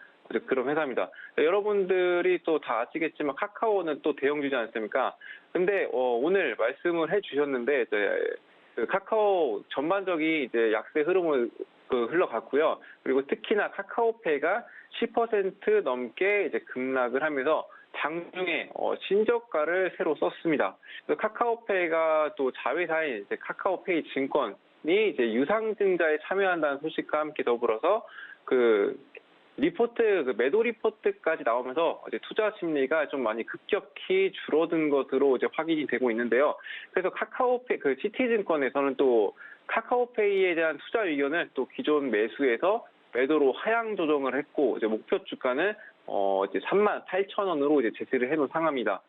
그런 회사입니다. 여러분들이 또 다 아시겠지만 카카오는 또 대형주지 않습니까? 근데 오늘 말씀을 해주셨는데 이제 그 카카오 전반적인 이제 약세 흐름을 흘러갔고요. 그리고 특히나 카카오페이가 10% 넘게 이제 급락을 하면서 장중에 신저가를 새로 썼습니다. 그래서 카카오페이가 또 자회사인 이제 카카오페이 증권이 이제 유상증자에 참여한다는 소식과 함께 더불어서 매도 리포트까지 나오면서 이제 투자 심리가 좀 많이 급격히 줄어든 것으로 이제 확인이 되고 있는데요. 그래서 카카오페이, 시티증권에서는 또 카카오페이에 대한 투자 의견을 또 기존 매수에서 매도로 하향 조정을 했고, 이제 목표 주가는 이제 38,000원으로 이제 제시를 해놓은 상황입니다.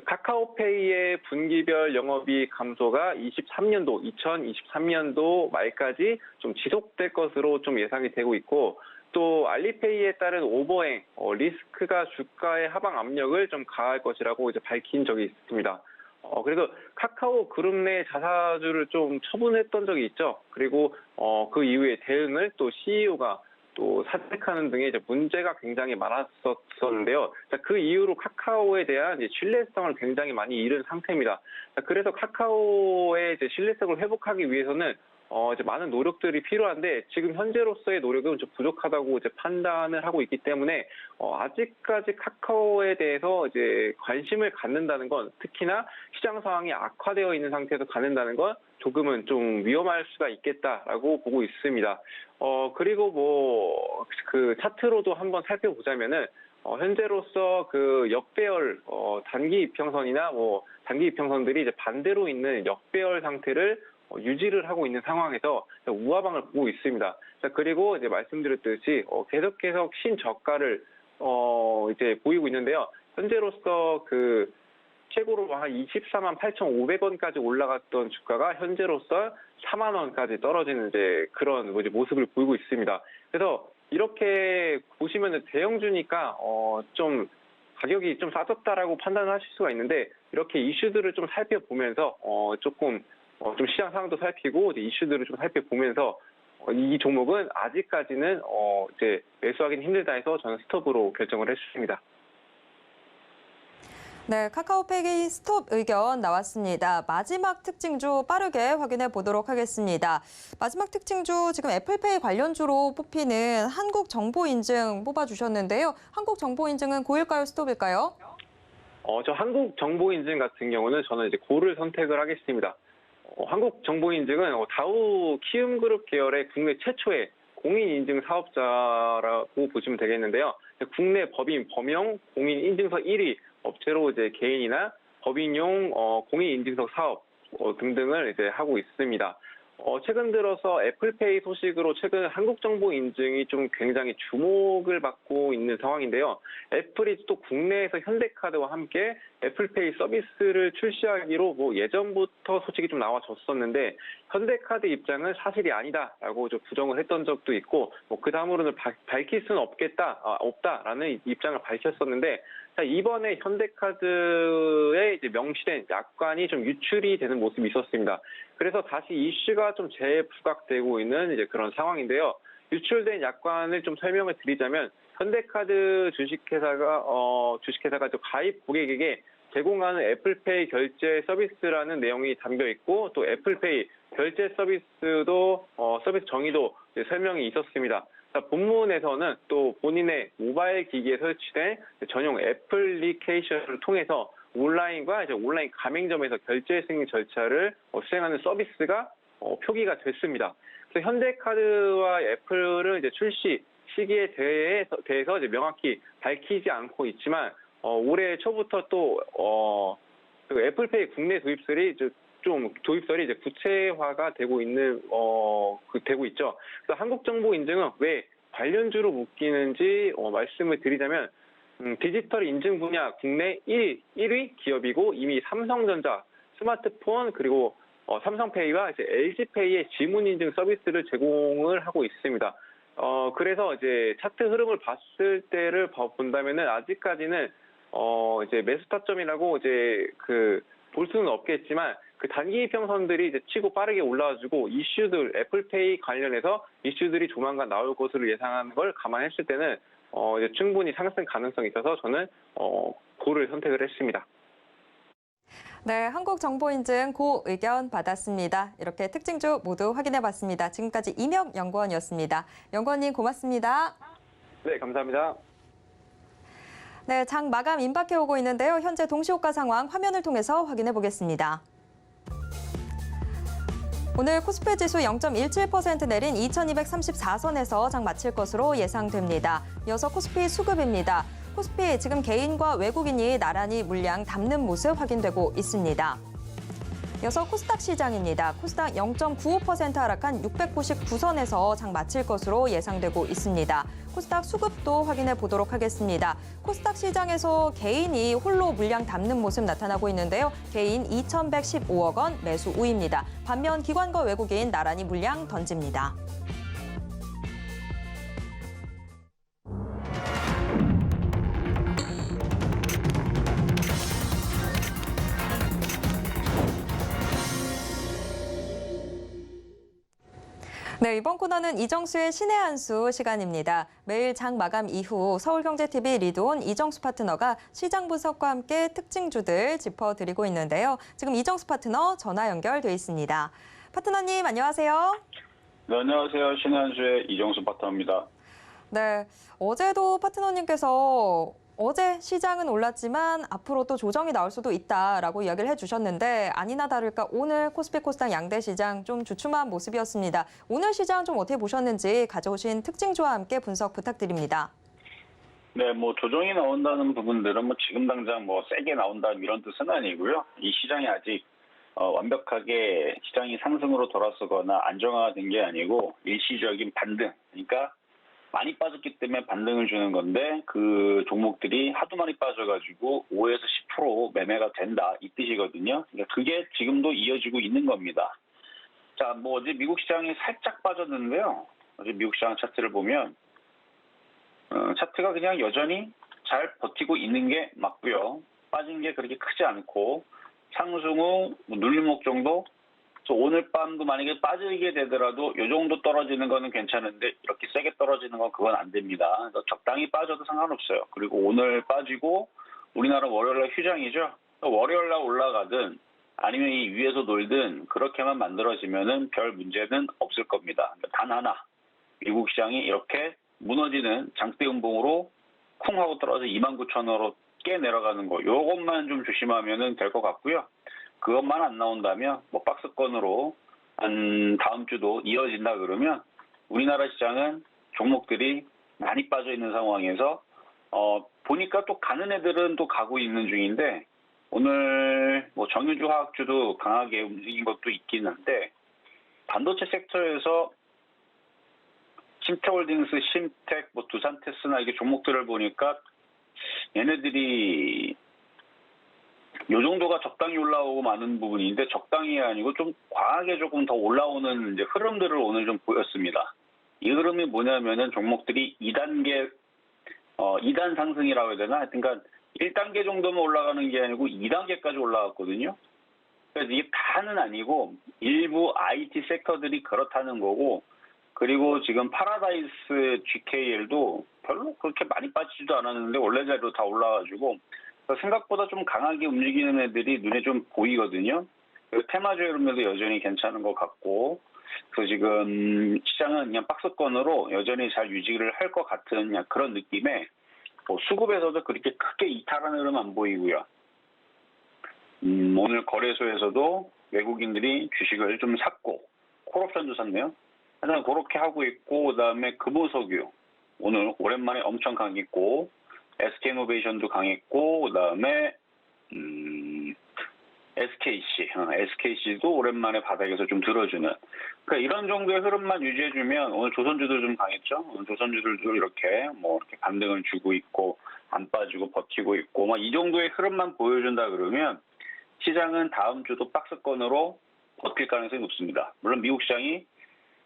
카카오페이의 분기별 영업이익 감소가 2023년도 말까지 좀 지속될 것으로 좀 예상이 되고 있고, 또 알리페이에 따른 오버행 리스크가 주가의 하방 압력을 좀 가할 것이라고 이제 밝힌 적이 있습니다. 그래서 카카오 그룹 내 자사주를 좀 처분했던 적이 있죠. 그리고 그 이후에 대응을 또 CEO가 또 사퇴하는 등의 이제 문제가 굉장히 많았었는데요. 그 이후로 카카오에 대한 이제 신뢰성을 굉장히 많이 잃은 상태입니다. 그래서 카카오의 이제 신뢰성을 회복하기 위해서는 이제 많은 노력들이 필요한데, 지금 현재로서의 노력은 좀 부족하다고 이제 판단을 하고 있기 때문에 아직까지 카카오에 대해서 이제 관심을 갖는다는 건, 특히나 시장 상황이 악화되어 있는 상태에서 갖는다는 건 조금은 좀 위험할 수가 있겠다라고 보고 있습니다. 그리고 뭐 그 차트로도 한번 살펴보자면은 현재로서 그 역배열 단기 이평선이나 뭐 단기 이평선들이 이제 반대로 있는 역배열 상태를 유지를 하고 있는 상황에서 우하방을 보고 있습니다. 그리고 이제 말씀드렸듯이 계속 신저가를 이제 보이고 있는데요. 현재로서 그 최고로 한 248,500원까지 올라갔던 주가가 현재로서 4만 원까지 떨어지는 이제 그런 모습을 보이고 있습니다. 그래서 이렇게 보시면은 대형주니까 좀 가격이 좀 싸졌다라고 판단하실 수가 있는데, 이렇게 이슈들을 좀 살펴보면서 조금 좀 시장 상황도 살피고 이제 이슈들을 좀 살펴보면서 이 종목은 아직까지는 이제 매수하기는 힘들다 해서 저는 스톱으로 결정을 했습니다. 네, 카카오페이 스톱 의견 나왔습니다. 마지막 특징주 빠르게 확인해 보도록 하겠습니다. 마지막 특징주, 지금 애플페이 관련주로 뽑히는 한국정보인증 뽑아주셨는데요. 한국정보인증은 고일까요, 스톱일까요? 저 한국정보인증 같은 경우는 저는 이제 고를 선택을 하겠습니다. 한국정보인증은 다우 키움그룹 계열의 국내 최초의 공인인증 사업자라고 보시면 되겠는데요. 국내 법인 범용 공인인증서 1위 업체로 이제 개인이나 법인용 공인인증서 사업 등등을 이제 하고 있습니다. 최근 들어서 애플페이 소식으로 최근 한국정보인증이 좀 굉장히 주목을 받고 있는 상황인데요. 애플이 또 국내에서 현대카드와 함께 애플페이 서비스를 출시하기로 뭐 예전부터 솔직히 좀 나와줬었는데 현대카드 입장은 사실이 아니다라고 좀 부정을 했던 적도 있고 뭐 그 다음으로는 밝힐 수는 없다라는 입장을 밝혔었는데 자, 이번에 현대카드에 이제 명시된 약관이 좀 유출이 되는 모습이 있었습니다. 그래서 다시 이슈가 좀 재부각되고 있는 이제 그런 상황인데요. 유출된 약관을 좀 설명을 드리자면 현대카드 주식회사가 또 가입 고객에게 제공하는 애플페이 결제 서비스라는 내용이 담겨 있고 또 애플페이 결제 서비스도 서비스 정의도 설명이 있었습니다. 본문에서는 또 본인의 모바일 기기에 설치된 전용 애플리케이션을 통해서 온라인과 이제 온라인 가맹점에서 결제 승인 절차를 수행하는 서비스가 표기가 됐습니다. 그래서 현대카드와 애플은 이제 출시 시기에 대해서 이제 명확히 밝히지 않고 있지만 올해 초부터 또 그 애플페이 국내 도입설이 이제 구체화가 되고 되고 있죠. 그래서 한국정보인증은 왜 관련주로 묶이는지 말씀을 드리자면 디지털 인증 분야 국내 1위 기업이고 이미 삼성전자 스마트폰 그리고 삼성페이와 이제 LG페이의 지문 인증 서비스를 제공을 하고 있습니다. 그래서 이제 차트 흐름을 봤을 때를 본다면은 아직까지는 이제 매수 타점이라고 이제 볼 수는 없겠지만 그 단기 이평선들이 이제 치고 빠르게 올라와주고 이슈들 애플페이 관련해서 이슈들이 조만간 나올 것으로 예상하는 걸 감안했을 때는 이제 충분히 상승 가능성이 있어서 저는 고를 선택을 했습니다. 네, 한국정보인증 고 의견 받았습니다. 이렇게 특징주 모두 확인해봤습니다. 지금까지 이명 연구원이었습니다. 연구원님 고맙습니다. 네, 감사합니다. 네, 장 마감 임박해오고 있는데요. 현재 동시호가 상황 화면을 통해서 확인해 보겠습니다. 오늘 코스피 지수 0.17% 내린 2234선에서 장 마칠 것으로 예상됩니다. 이어서 코스피 수급입니다. 코스피 지금 개인과 외국인이 나란히 물량 담는 모습 확인되고 있습니다. 이어서 코스닥 시장입니다. 코스닥 0.95% 하락한 699선에서 장 마칠 것으로 예상되고 있습니다. 코스닥 수급도 확인해 보도록 하겠습니다. 코스닥 시장에서 개인이 홀로 물량 담는 모습 나타나고 있는데요. 개인 2,115억 원 매수 우입니다. 반면 기관과 외국인 나란히 물량 던집니다. 네, 이번 코너는 이정수의 신의 한 수 시간입니다. 매일 장 마감 이후 서울경제TV 리드온 이정수 파트너가 시장 분석과 함께 특징주들 짚어드리고 있는데요. 지금 이정수 파트너 전화 연결돼 있습니다. 파트너님 안녕하세요. 네, 안녕하세요. 신의 한 수의 이정수 파트너입니다. 네, 어제도 파트너님께서 어제 시장은 올랐지만 앞으로 또 조정이 나올 수도 있다라고 이야기를 해주셨는데 아니나 다를까 오늘 코스피 코스닥 양대 시장 좀 주춤한 모습이었습니다. 오늘 시장 좀 어떻게 보셨는지 가져오신 특징주와 함께 분석 부탁드립니다. 네, 뭐 조정이 나온다는 부분들은 뭐 지금 당장 뭐 세게 나온다 이런 뜻은 아니고요. 이 시장이 아직 완벽하게 시장이 상승으로 돌아서거나 안정화가 된 게 아니고 일시적인 반등. 그러니까 많이 빠졌기 때문에 반등을 주는 건데 그 종목들이 하도 많이 빠져가지고 5에서 10% 매매가 된다 이 뜻이거든요. 그러니까 그게 지금도 이어지고 있는 겁니다. 자, 뭐 어제 미국 시장이 살짝 빠졌는데요. 어제 미국 시장 차트를 보면 차트가 그냥 여전히 잘 버티고 있는 게 맞고요. 빠진 게 그렇게 크지 않고 상승 후 눌림목 정도. 오늘 밤도 만약에 빠지게 되더라도 이 정도 떨어지는 거는 괜찮은데 이렇게 세게 떨어지는 건 그건 안 됩니다. 그래서 적당히 빠져도 상관없어요. 그리고 오늘 빠지고 우리나라 월요일날 휴장이죠. 월요일날 올라가든 아니면 이 위에서 놀든 그렇게만 만들어지면은 별 문제는 없을 겁니다. 단 하나 미국 시장이 이렇게 무너지는 장대 음봉으로 쿵 하고 떨어져 29,000원으로 깨 내려가는 거 요것만 좀 조심하면은 될 것 같고요. 그것만 안 나온다면 뭐 박스권으로 한 다음 주도 이어진다 그러면 우리나라 시장은 종목들이 많이 빠져 있는 상황에서 보니까 또 가는 애들은 또 가고 있는 중인데 오늘 뭐 정유주 화학주도 강하게 움직인 것도 있긴 한데 반도체 섹터에서 신태홀딩스, 심텍, 뭐 두산테스나 이게 종목들을 보니까 얘네들이 요 정도가 적당히 올라오고 많은 부분인데 적당히 아니고 좀 과하게 조금 더 올라오는 이제 흐름들을 오늘 좀 보였습니다. 이 흐름이 뭐냐면은 종목들이 2단계, 2단 상승이라고 해야 되나? 그러니까 1단계 정도만 올라가는 게 아니고 2단계까지 올라갔거든요. 그래서 이게 다는 아니고 일부 IT 섹터들이 그렇다는 거고, 그리고 지금 파라다이스 GKL도 별로 그렇게 많이 빠지지도 않았는데 원래 자리로 다 올라가지고 생각보다 좀 강하게 움직이는 애들이 눈에 좀 보이거든요. 그리고 테마주 흐름도 여전히 괜찮은 것 같고, 그래서 지금 시장은 그냥 박스권으로 여전히 잘 유지를 할 것 같은 그냥 그런 느낌에, 뭐 수급에서도 그렇게 크게 이탈하는 흐름 안 보이고요. 오늘 거래소에서도 외국인들이 주식을 좀 샀고 콜옵션도 샀네요. 하여튼 그렇게 하고 있고, 그다음에 금호석유 오늘 오랜만에 엄청 강했고, SK이노베이션도 강했고, 그다음에 SKC도 오랜만에 바닥에서 좀 들어주는, 그러니까 이런 정도의 흐름만 유지해주면, 오늘 조선주도 좀 강했죠. 오늘 조선주들도 이렇게 이렇게 반등을 주고 있고 안 빠지고 버티고 있고, 이 정도의 흐름만 보여준다 그러면 시장은 다음 주도 박스권으로 버틸 가능성이 높습니다. 물론 미국 시장이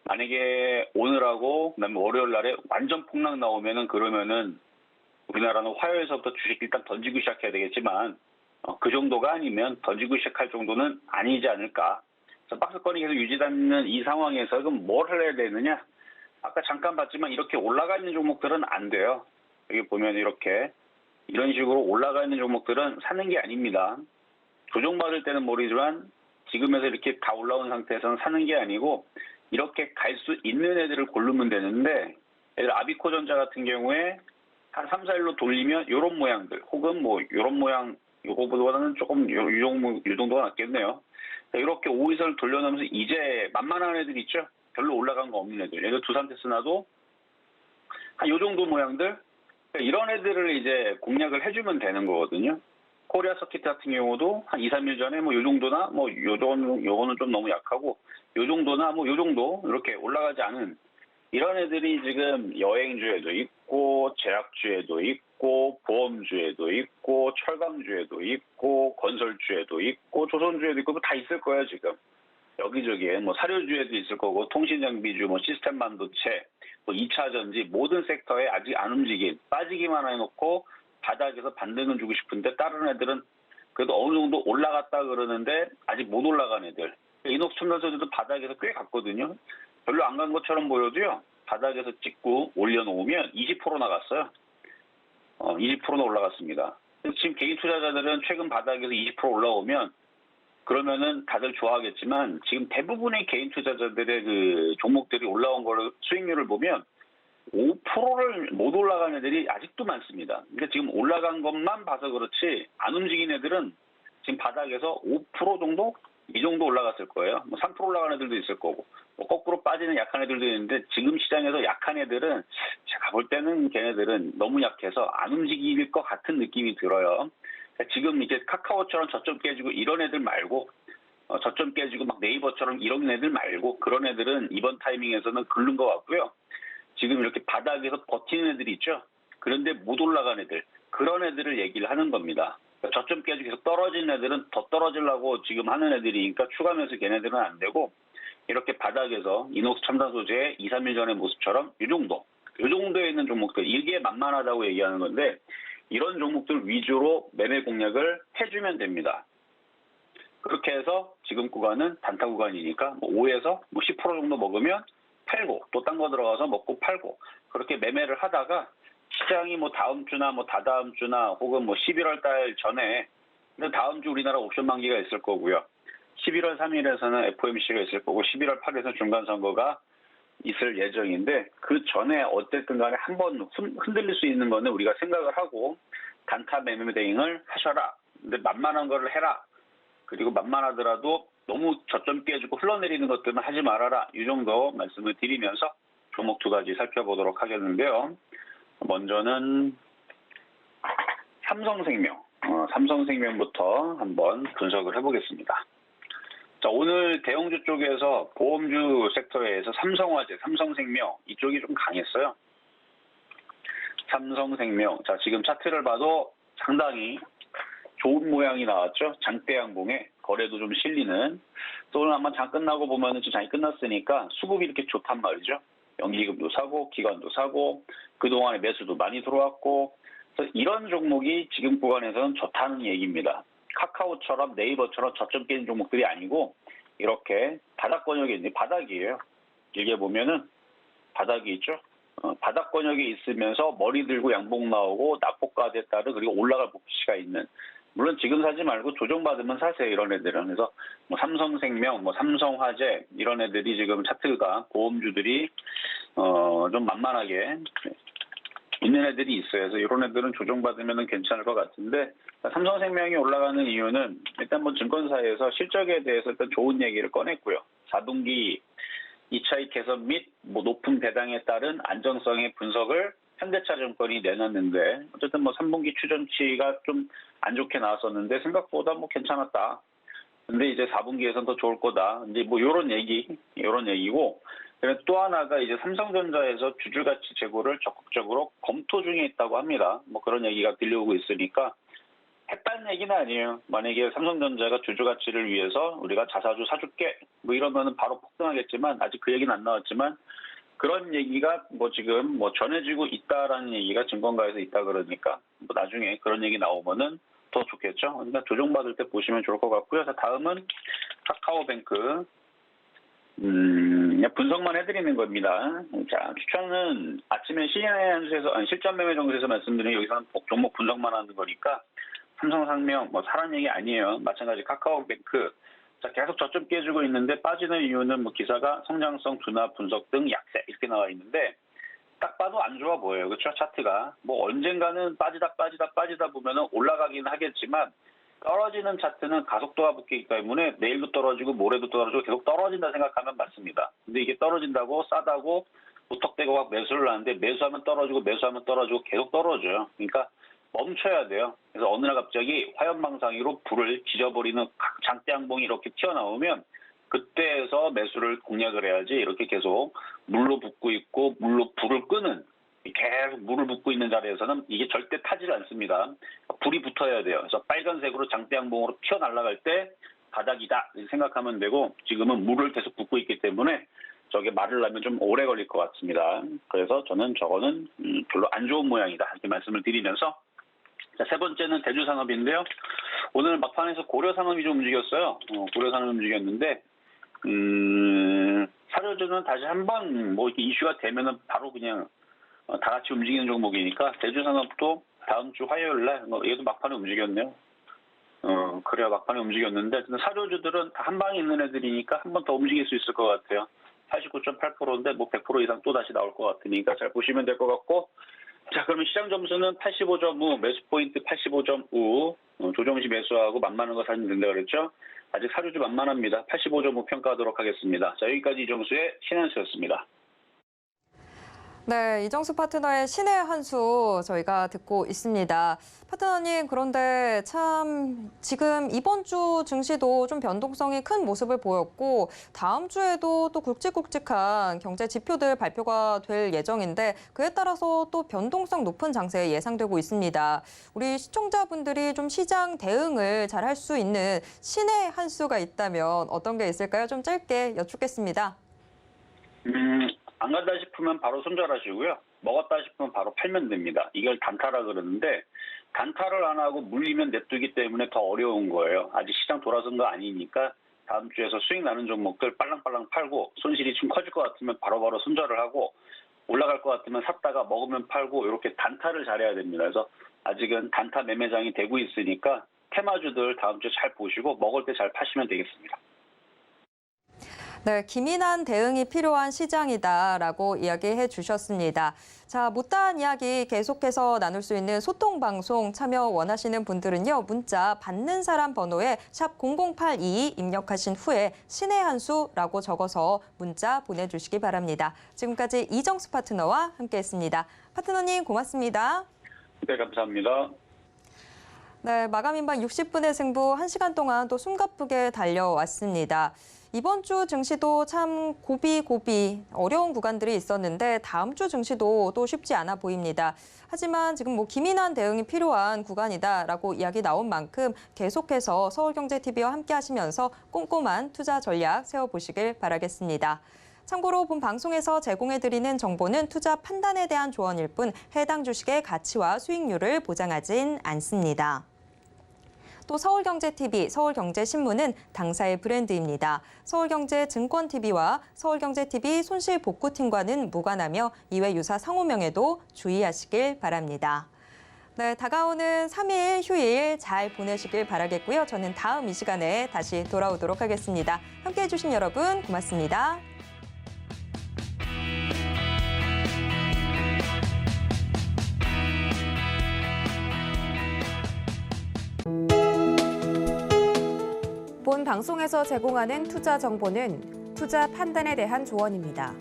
만약에 오늘하고 그다음에 월요일 날에 완전 폭락 나오면은, 그러면은 우리나라는 화요일서부터 주식 일단 던지고 시작해야 되겠지만, 그 정도가 아니면 던지고 시작할 정도는 아니지 않을까. 그래서 박스권이 계속 유지되는 이 상황에서 그럼 뭘 해야 되느냐? 아까 잠깐 봤지만 이렇게 올라가 있는 종목들은 안 돼요. 여기 보면 이렇게 이런 식으로 올라가 있는 종목들은 사는 게 아닙니다. 조정받을 때는 모르지만 지금에서 이렇게 다 올라온 상태에서는 사는 게 아니고, 이렇게 갈 수 있는 애들을 고르면 되는데, 예를 들어 아비코전자 같은 경우에 한 3, 4일로 돌리면 이런 모양들, 혹은 이런 모양, 요거보다는 조금 이 정도가 낫겠네요. 이렇게 5일선을 돌려놓으면서 이제 만만한 애들 있죠? 별로 올라간 거 없는 애들. 예를 들어 두산테스나도 한 요 정도 모양들, 이런 애들을 이제 공략을 해주면 되는 거거든요. 코리아 서킷 같은 경우도 한 2, 3일 전에 요 정도나 요거는 좀 너무 약하고 요 정도나 요 정도 이렇게 올라가지 않은 이런 애들이 지금 여행주에도 있고 제약주에도 있고 보험주에도 있고 철강주에도 있고 건설주에도 있고 조선주에도 있고 다 있을 거예요. 지금 여기저기에 사료주에도 있을 거고, 통신장비주, 시스템 반도체, 2차 전지 모든 섹터에 아직 안 움직인, 빠지기만 해놓고 바닥에서 반등을 주고 싶은데 다른 애들은 그래도 어느 정도 올라갔다 그러는데 아직 못 올라간 애들. 이녹스 첨단소재도 바닥에서 꽤 갔거든요. 별로 안 간 것처럼 보여도요, 바닥에서 찍고 올려놓으면 20% 나갔어요. 20%나 올라갔습니다. 지금 개인 투자자들은 최근 바닥에서 20% 올라오면 그러면은 다들 좋아하겠지만, 지금 대부분의 개인 투자자들의 그 종목들이 올라온 거를 수익률을 보면 5%를 못 올라간 애들이 아직도 많습니다. 그러니까 지금 올라간 것만 봐서 그렇지 안 움직인 애들은 지금 바닥에서 5% 정도? 이 정도 올라갔을 거예요. 3% 올라간 애들도 있을 거고, 거꾸로 빠지는 약한 애들도 있는데, 지금 시장에서 약한 애들은 제가 볼 때는 걔네들은 너무 약해서 안 움직일 것 같은 느낌이 들어요. 지금 이제 카카오처럼 저점 깨지고 이런 애들 말고, 저점 깨지고 막 네이버처럼 이런 애들 말고, 그런 애들은 이번 타이밍에서는 긁는 것 같고요. 지금 이렇게 바닥에서 버티는 애들이 있죠. 그런데 못 올라간 애들, 그런 애들을 얘기를 하는 겁니다. 저점 깨지고 계속 떨어진 애들은 더 떨어지려고 지금 하는 애들이니까 추가면서 걔네들은 안 되고, 이렇게 바닥에서 이녹스 첨단 소재의 2, 3일 전의 모습처럼 이 정도에 있는 종목들, 이게 만만하다고 얘기하는 건데, 이런 종목들 위주로 매매 공략을 해주면 됩니다. 그렇게 해서 지금 구간은 단타 구간이니까 5에서 10% 정도 먹으면 팔고, 또 딴 거 들어가서 먹고 팔고, 그렇게 매매를 하다가 시장이 다음 주나 다다음 주나 혹은 11월 달 전에, 근데 다음 주 우리나라 옵션 만기가 있을 거고요. 11월 3일에서는 FOMC가 있을 거고, 11월 8일에서는 중간선거가 있을 예정인데, 그 전에 어쨌든 간에 한번 흔들릴 수 있는 거는 우리가 생각을 하고 단타 매매 대응을 하셔라. 근데 만만한 거를 해라. 그리고 만만하더라도 너무 저점 깨지고 흘러내리는 것들은 하지 말아라. 이 정도 말씀을 드리면서 종목 두 가지 살펴보도록 하겠는데요. 먼저는 삼성생명. 삼성생명부터 한번 분석을 해보겠습니다. 자, 오늘 대형주 쪽에서 보험주 섹터에서 삼성화재, 삼성생명 이쪽이 좀 강했어요. 삼성생명. 자, 지금 차트를 봐도 상당히 좋은 모양이 나왔죠. 장대 양봉에 거래도 좀 실리는. 또 오늘 아마 장 끝나고 보면은 지금 장이 끝났으니까 수급이 이렇게 좋단 말이죠. 연기금도 사고 기관도 사고 그동안에 매수도 많이 들어왔고 그래서 이런 종목이 지금 구간에서는 좋다는 얘기입니다. 카카오처럼 네이버처럼 저점 깨는 종목들이 아니고 이렇게 바닥 권역에 있는 바닥이에요. 길게 보면은 바닥이 있죠. 바닥 권역에 있으면서 머리 들고 양봉 나오고 낙폭과대에 따른 그리고 올라갈 목표치가 있는. 물론 지금 사지 말고 조정받으면 사세요. 이런 애들은. 그래서 뭐 삼성생명, 뭐 삼성화재 이런 애들이 지금 차트가 보험주들이 좀 만만하게 있는 애들이 있어요. 그래서 이런 애들은 조정받으면 괜찮을 것 같은데 삼성생명이 올라가는 이유는 일단 뭐 증권사에서 실적에 대해서 일단 좋은 얘기를 꺼냈고요. 4분기 2차익 개선 및 뭐 높은 배당에 따른 안정성의 분석을 현대차증권이 내놨는데 어쨌든 뭐 3분기 추정치가 좀 안 좋게 나왔었는데 생각보다 뭐 괜찮았다. 근데 이제 4분기에선 더 좋을 거다. 이제 뭐 요런 얘기고 그래서 또 하나가 이제 삼성전자에서 주주가치 제고를 적극적으로 검토 중에 있다고 합니다. 뭐 그런 얘기가 들려오고 있으니까 했다는 얘기는 아니에요. 만약에 삼성전자가 주주가치를 위해서 우리가 자사주 사줄게 뭐 이러면은 바로 폭등하겠지만 아직 그 얘기는 안 나왔지만 그런 얘기가 뭐 지금 뭐 전해지고 있다라는 얘기가 증권가에서 있다 그러니까 뭐 나중에 그런 얘기 나오면은 더 좋겠죠. 그러니까 조정받을 때 보시면 좋을 것 같고요. 자, 다음은 카카오뱅크. 그냥 분석만 해드리는 겁니다. 자, 추천은 아침에 시장에서 실전 매매 정도에서 말씀드린 여기서는 종목 분석만 하는 거니까 삼성생명 뭐 사람 얘기 아니에요. 마찬가지 카카오뱅크. 자, 계속 저점 깨지고 있는데 빠지는 이유는 뭐 기사가 성장성 둔화 분석 등 약세 이렇게 나와 있는데 딱 봐도 안 좋아 보여요. 그렇죠? 차트가. 뭐 언젠가는 빠지다 보면은 올라가긴 하겠지만 떨어지는 차트는 가속도가 붙기 때문에 내일도 떨어지고 모레도 떨어지고 계속 떨어진다 생각하면 맞습니다. 근데 이게 떨어진다고 싸다고 무턱대고 막 매수를 하는데 매수하면 떨어지고 계속 떨어져요. 그러니까 멈춰야 돼요. 그래서 어느 날 갑자기 화염방사기로 불을 지져버리는 장대 양봉이 이렇게 튀어나오면 그때에서 매수를 공략을 해야지 이렇게 계속 물로 붓고 있고 물로 불을 끄는 계속 물을 붓고 있는 자리에서는 이게 절대 타질 않습니다. 불이 붙어야 돼요. 그래서 빨간색으로 장대 양봉으로 튀어날아갈 때 바닥이다 이렇게 생각하면 되고 지금은 물을 계속 붓고 있기 때문에 저게 마르려면 좀 오래 걸릴 것 같습니다. 그래서 저는 저거는 별로 안 좋은 모양이다 이렇게 말씀을 드리면서 자, 세 번째는 대주산업인데요. 오늘 막판에서 고려산업이 좀 움직였어요. 고려산업이 움직였는데 사료주는 다시 한번 뭐 이렇게 이슈가 되면은 바로 그냥 다 같이 움직이는 종목이니까 대주산업도 다음 주 화요일 날 얘도 막판에 움직였네요. 그래야 막판에 움직였는데 사료주들은 다 한 방에 있는 애들이니까 한 번 더 움직일 수 있을 것 같아요. 89.8%인데 뭐 100% 이상 또 다시 나올 것 같으니까 잘 보시면 될 것 같고 자, 그러면 시장 점수는 85.5, 매수 포인트 85.5, 조정 시 매수하고 만만한 거 사면 된다 그랬죠? 아직 사료주 만만합니다. 85.5 평가하도록 하겠습니다. 자, 여기까지 이정수의 신한수였습니다. 네, 이정수 파트너의 신의 한 수 저희가 듣고 있습니다. 파트너님, 그런데 참 지금 이번 주 증시도 좀 변동성이 큰 모습을 보였고 다음 주에도 또 굵직굵직한 경제 지표들 발표가 될 예정인데 그에 따라서 또 변동성 높은 장세 예상되고 있습니다. 우리 시청자분들이 좀 시장 대응을 잘 할 수 있는 신의 한 수가 있다면 어떤 게 있을까요? 좀 짧게 여쭙겠습니다. 안 간다 싶으면 바로 손절하시고요. 먹었다 싶으면 바로 팔면 됩니다. 이걸 단타라 그러는데 단타를 안 하고 물리면 냅두기 때문에 더 어려운 거예요. 아직 시장 돌아선 거 아니니까 다음 주에서 수익 나는 종목들 빨랑빨랑 팔고 손실이 좀 커질 것 같으면 바로바로 손절을 하고 올라갈 것 같으면 샀다가 먹으면 팔고 이렇게 단타를 잘해야 됩니다. 그래서 아직은 단타 매매장이 되고 있으니까 테마주들 다음 주에 잘 보시고 먹을 때 잘 파시면 되겠습니다. 네, 기민한 대응이 필요한 시장이다라고 이야기해 주셨습니다. 자, 못다한 이야기 계속해서 나눌 수 있는 소통 방송 참여 원하시는 분들은요. 문자 받는 사람 번호에 샵 0082 입력하신 후에 신의 한 수라고 적어서 문자 보내주시기 바랍니다. 지금까지 이정수 파트너와 함께했습니다. 파트너님 고맙습니다. 네, 감사합니다. 네, 마감인방 60분의 승부 1시간 동안 또 숨가쁘게 달려왔습니다. 이번 주 증시도 참 고비 어려운 구간들이 있었는데 다음 주 증시도 또 쉽지 않아 보입니다. 하지만 지금 기민한 대응이 필요한 구간이다라고 이야기 나온 만큼 계속해서 서울경제TV와 함께 하시면서 꼼꼼한 투자 전략 세워보시길 바라겠습니다. 참고로 본 방송에서 제공해드리는 정보는 투자 판단에 대한 조언일 뿐 해당 주식의 가치와 수익률을 보장하진 않습니다. 또 서울경제TV, 서울경제신문은 당사의 브랜드입니다. 서울경제증권TV와 서울경제TV 손실복구팀과는 무관하며 이외 유사 상호명에도 주의하시길 바랍니다. 네, 다가오는 3일 휴일 잘 보내시길 바라겠고요. 저는 다음 이 시간에 다시 돌아오도록 하겠습니다. 함께해 주신 여러분 고맙습니다. 본 방송에서 제공하는 투자 정보는 투자 판단에 대한 조언입니다.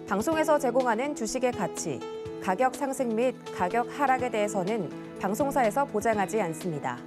방송에서 제공하는 주식의 가치, 가격 상승 및 가격 하락에 대해서는 방송사에서 보장하지 않습니다.